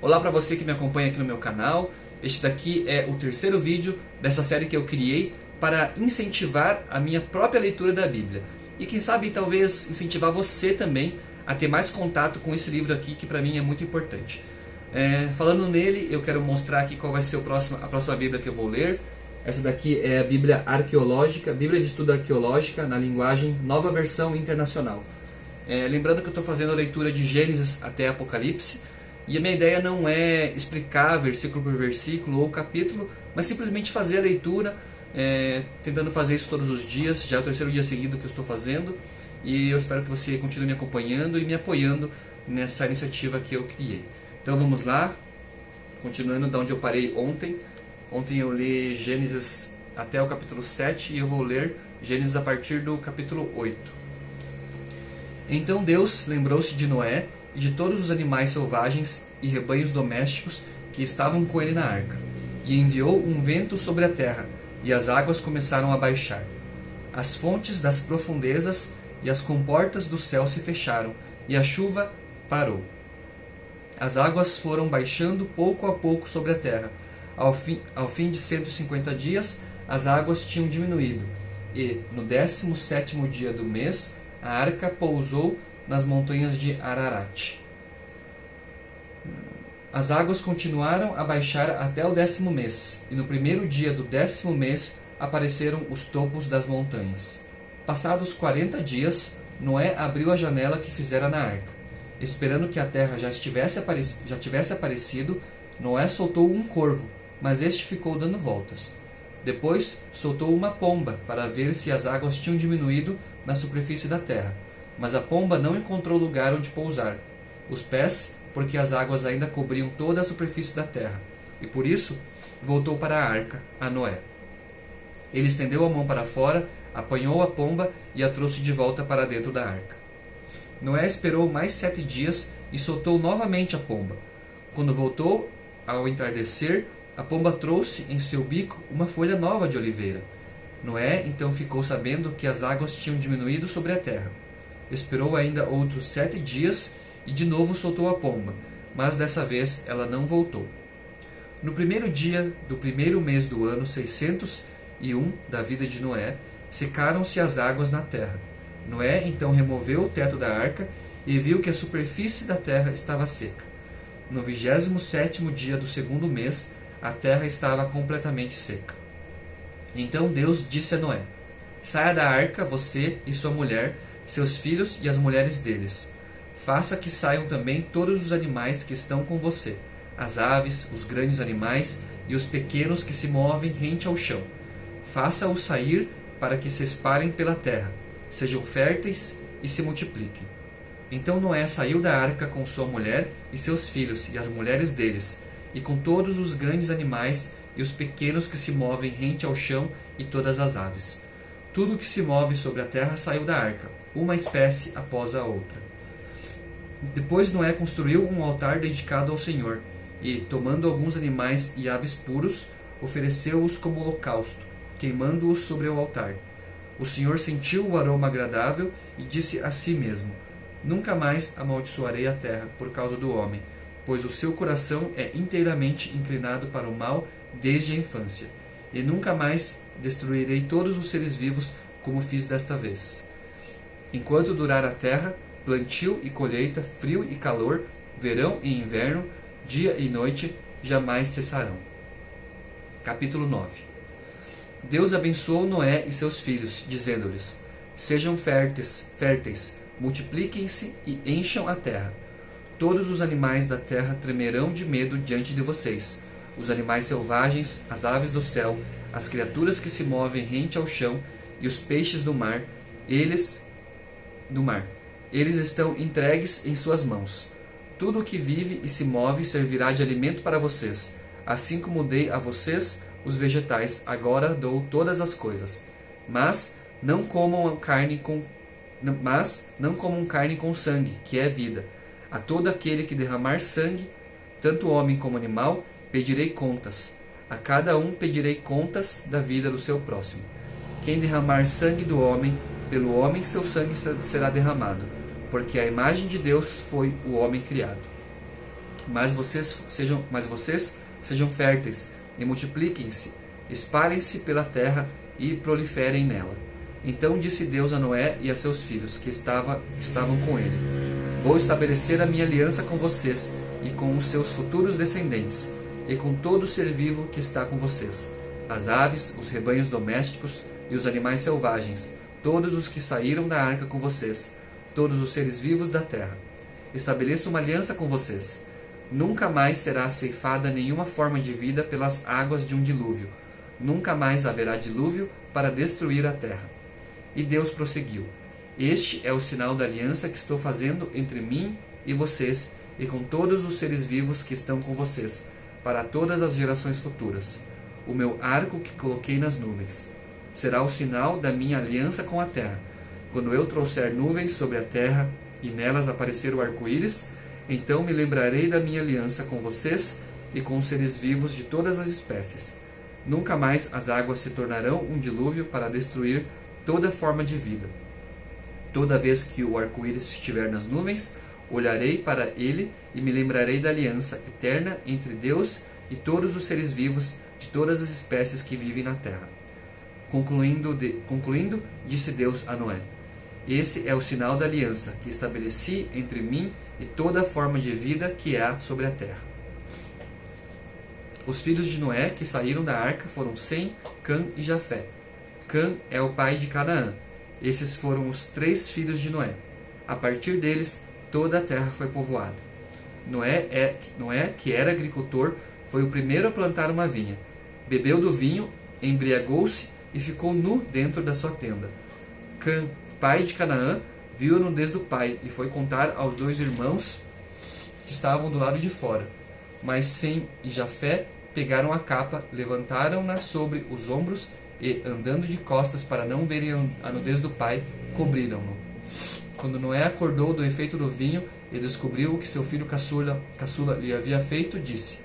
Olá para você que me acompanha aqui no meu canal. Este daqui é o terceiro vídeo dessa série que eu criei para incentivar a minha própria leitura da Bíblia. E quem sabe talvez incentivar você também a ter mais contato com esse livro aqui, que para mim é muito importante. Falando nele, eu quero mostrar aqui qual vai ser a próxima Bíblia que eu vou ler. Essa daqui é a Bíblia Arqueológica, Bíblia de Estudo Arqueológica, na linguagem Nova Versão Internacional. Lembrando que eu estou fazendo a leitura de Gênesis até Apocalipse, e a minha ideia não é explicar versículo por versículo ou capítulo, mas simplesmente fazer a leitura, tentando fazer isso todos os dias. Já é o terceiro dia seguido que eu estou fazendo, e eu espero que você continue me acompanhando e me apoiando nessa iniciativa que eu criei. Então vamos lá, continuando da onde eu parei ontem. Ontem eu li Gênesis até o capítulo 7 e eu vou ler Gênesis a partir do capítulo 8. Então Deus lembrou-se de Noé e de todos os animais selvagens e rebanhos domésticos que estavam com ele na arca, e enviou um vento sobre a terra, e as águas começaram a baixar. As fontes das profundezas e as comportas do céu se fecharam, e a chuva parou. As águas foram baixando pouco a pouco sobre a terra. Ao fim de 150 dias, as águas tinham diminuído, e no 17º dia do mês, a arca pousou nas montanhas de Ararat. As águas continuaram a baixar até o 10º mês, e no primeiro dia do 10º mês apareceram os topos das montanhas. Passados 40 dias, Noé abriu a janela que fizera na arca. Esperando que a terra já tivesse aparecido, Noé soltou um corvo, mas este ficou dando voltas. Depois soltou uma pomba para ver se as águas tinham diminuído na superfície da terra. Mas a pomba não encontrou lugar onde pousar os pés, porque as águas ainda cobriam toda a superfície da terra, e por isso voltou para a arca, a Noé. Ele estendeu a mão para fora, apanhou a pomba e a trouxe de volta para dentro da arca. Noé esperou mais 7 dias e soltou novamente a pomba. Quando voltou, ao entardecer, a pomba trouxe em seu bico uma folha nova de oliveira. Noé então ficou sabendo que as águas tinham diminuído sobre a terra. Esperou ainda outros 7 dias e de novo soltou a pomba, mas dessa vez ela não voltou. No primeiro dia do primeiro mês do ano 601 da vida de Noé, secaram-se as águas na terra. Noé então removeu o teto da arca e viu que a superfície da terra estava seca. No 27º dia do segundo mês, a terra estava completamente seca. Então Deus disse a Noé: Saia da arca, você e sua mulher, seus filhos e as mulheres deles. Faça que saiam também todos os animais que estão com você, as aves, os grandes animais e os pequenos que se movem rente ao chão. Faça-os sair para que se espalhem pela terra, sejam férteis e se multipliquem. Então Noé saiu da arca com sua mulher e seus filhos e as mulheres deles, e com todos os grandes animais e os pequenos que se movem rente ao chão e todas as aves. Tudo que se move sobre a terra saiu da arca, uma espécie após a outra. Depois Noé construiu um altar dedicado ao Senhor, e, tomando alguns animais e aves puros, ofereceu-os como holocausto, queimando-os sobre o altar. O Senhor sentiu o aroma agradável e disse a si mesmo: Nunca mais amaldiçoarei a terra por causa do homem, pois o seu coração é inteiramente inclinado para o mal desde a infância, e nunca mais destruirei todos os seres vivos como fiz desta vez. Enquanto durar a terra, plantio e colheita, frio e calor, verão e inverno, dia e noite, jamais cessarão. Capítulo 9. Deus abençoou Noé e seus filhos, dizendo-lhes: Sejam férteis, multipliquem-se e encham a terra. Todos os animais da terra tremerão de medo diante de vocês, os animais selvagens, as aves do céu, as criaturas que se movem rente ao chão e os peixes do mar. Eles estão entregues em suas mãos. Tudo o que vive e se move servirá de alimento para vocês. Assim como dei a vocês os vegetais, agora dou todas as coisas. Mas não comam carne com sangue, que é vida. A todo aquele que derramar sangue, tanto homem como animal, pedirei contas. A cada um pedirei contas da vida do seu próximo. Quem derramar sangue do homem, pelo homem seu sangue será derramado, porque a imagem de Deus foi o homem criado. mas vocês sejam férteis e multipliquem-se, espalhem-se pela terra e proliferem nela. Então disse Deus a Noé e a seus filhos, que estavam com ele: Vou estabelecer a minha aliança com vocês e com os seus futuros descendentes, e com todo ser vivo que está com vocês, as aves, os rebanhos domésticos e os animais selvagens, todos os que saíram da arca com vocês, todos os seres vivos da terra. Estabeleço uma aliança com vocês. Nunca mais será ceifada nenhuma forma de vida pelas águas de um dilúvio. Nunca mais haverá dilúvio para destruir a terra. E Deus prosseguiu: Este é o sinal da aliança que estou fazendo entre mim e vocês e com todos os seres vivos que estão com vocês, para todas as gerações futuras. O meu arco que coloquei nas nuvens será o sinal da minha aliança com a terra. Quando eu trouxer nuvens sobre a terra e nelas aparecer o arco-íris, então me lembrarei da minha aliança com vocês e com os seres vivos de todas as espécies. Nunca mais as águas se tornarão um dilúvio para destruir toda forma de vida. Toda vez que o arco-íris estiver nas nuvens, olharei para ele e me lembrarei da aliança eterna entre Deus e todos os seres vivos de todas as espécies que vivem na terra. Concluindo, disse Deus a Noé: Esse é o sinal da aliança que estabeleci entre mim e toda forma de vida que há sobre a terra. Os filhos de Noé que saíram da arca foram Sem, Cã e Jafé. Cã é o pai de Canaã. Esses foram os 3 filhos de Noé. A partir deles, toda a terra foi povoada. Noé, que era agricultor, foi o primeiro a plantar uma vinha. Bebeu do vinho, embriagou-se e ficou nu dentro da sua tenda. Cã, pai de Canaã, viu a nudez do pai e foi contar aos 2 irmãos que estavam do lado de fora. Mas Sem e Jafé pegaram a capa, levantaram-na sobre os ombros e, andando de costas para não verem a nudez do pai, cobriram-no. Quando Noé acordou do efeito do vinho e descobriu o que seu filho caçula lhe havia feito, disse: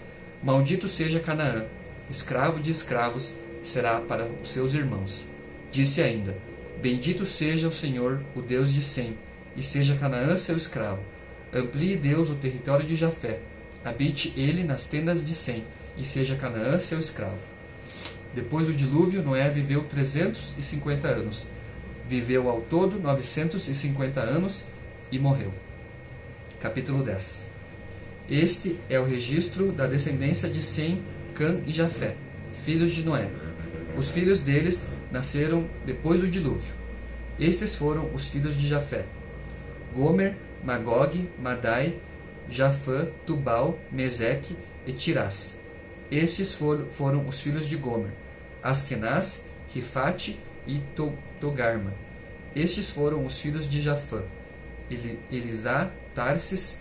Maldito seja Canaã, escravo de escravos será para os seus irmãos. Disse ainda: Bendito seja o Senhor, o Deus de Sem, e seja Canaã seu escravo. Amplie Deus o território de Jafé, habite ele nas tendas de Sem, e seja Canaã seu escravo. Depois do dilúvio, Noé viveu 350 anos. Viveu ao todo 950 anos e morreu. Capítulo 10. Este é o registro da descendência de Sem, Cã e Jafé, filhos de Noé. Os filhos deles nasceram depois do dilúvio. Estes foram os filhos de Jafé: Gomer, Magog, Madai, Jafã, Tubal, Meseque e Tirás. Estes foram os filhos de Gomer: Askenaz, Rifate e Togarma. Estes foram os filhos de Jafã: Elisá, Tarsis,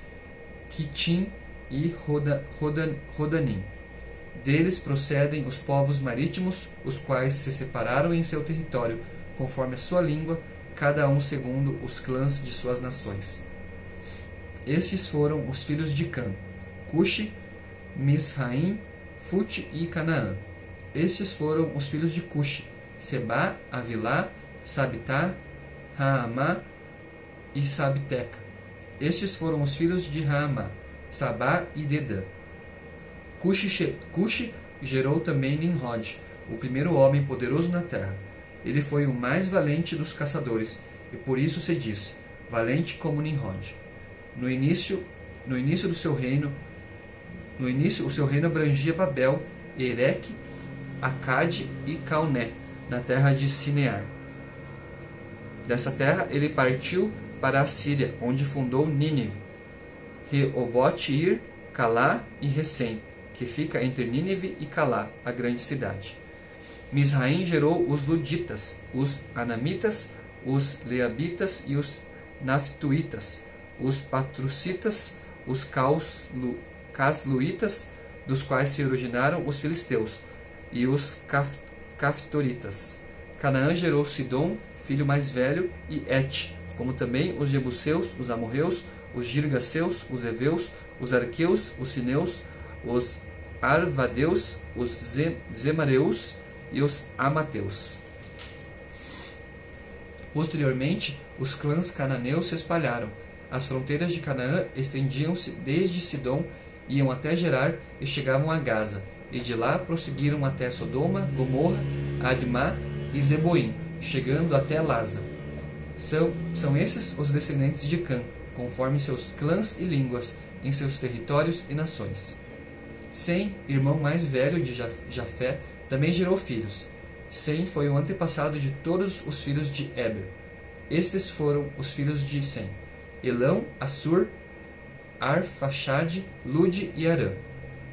Quitim e Rodanim. Deles procedem os povos marítimos, os quais se separaram em seu território, conforme a sua língua, cada um segundo os clãs de suas nações. Estes foram os filhos de Cã: Cuxi, Misraim, Fute e Canaã. Estes foram os filhos de Cuxi: Sebá, Avilá, Sabitá, Raamá e Sabteca. Estes foram os filhos de Raamá: Sabá e Dedã. Cuxi gerou também Nimrod, o primeiro homem poderoso na terra. Ele foi o mais valente dos caçadores, e por isso se diz: valente como Nimrod. No início do seu reino, o seu reino abrangia Babel, Ereque, Acade e Calné, na terra de Sinear. Dessa terra ele partiu para a Síria, onde fundou Nínive, Reobote-ir, Calá e Recém, que fica entre Nínive e Calá, a grande cidade. Misraim gerou os Luditas, os Anamitas, os Leabitas e os Naftuitas, os Patrucitas, os Casluitas, dos quais se originaram os filisteus, e os Caftoritas. Canaã gerou Sidom, filho mais velho, e Et, como também os Jebuseus, os Amorreus, os Girgaseus, os Eveus, os Arqueus, os Sineus, os Arvadeus, os Zemareus e os Amateus. Posteriormente, os clãs cananeus se espalharam. As fronteiras de Canaã estendiam-se desde Sidom iam até Gerar e chegavam a Gaza, e de lá prosseguiram até Sodoma, Gomorra, Admá e Zeboim, chegando até Lasa. São esses os descendentes de Cã, conforme seus clãs e línguas, em seus territórios e nações. Sem, irmão mais velho de Jafé, também gerou filhos. Sem foi o antepassado de todos os filhos de Eber. Estes foram os filhos de Sem: Elão, Assur, Arfaxade, Lude e Arã.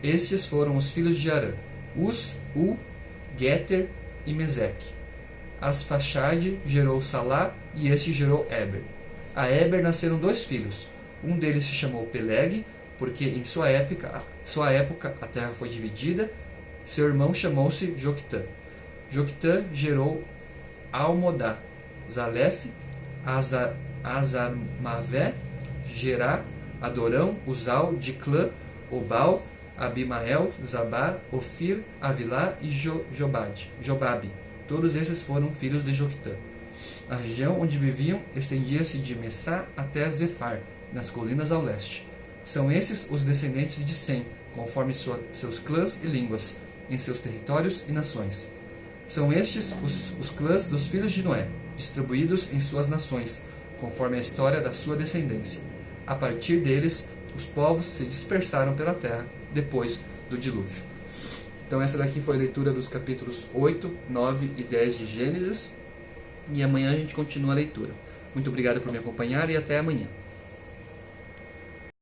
Estes foram os filhos de Arã: Uz, U, Geter e Meseque. Asfaxade gerou Salá, e este gerou Eber. A Eber nasceram 2 filhos. Um deles se chamou Peleg, porque em sua época a terra foi dividida. Seu irmão chamou-se Joctã. Joctã gerou Almodá, Zalef, Azarmavé, Gerá, Adorão, Uzal, Diclã, Obal, Abimael, Zabá, Ofir, Avilá e Jobabe. Todos esses foram filhos de Joctã. A região onde viviam estendia-se de Messá até Zefar, nas colinas ao leste. São esses os descendentes de Sem, conforme seus clãs e línguas, em seus territórios e nações. São estes os clãs dos filhos de Noé, distribuídos em suas nações, conforme a história da sua descendência. A partir deles, os povos se dispersaram pela terra depois do dilúvio. Então essa daqui foi a leitura dos capítulos 8, 9 e 10 de Gênesis. E amanhã a gente continua a leitura. Muito obrigado por me acompanhar e até amanhã.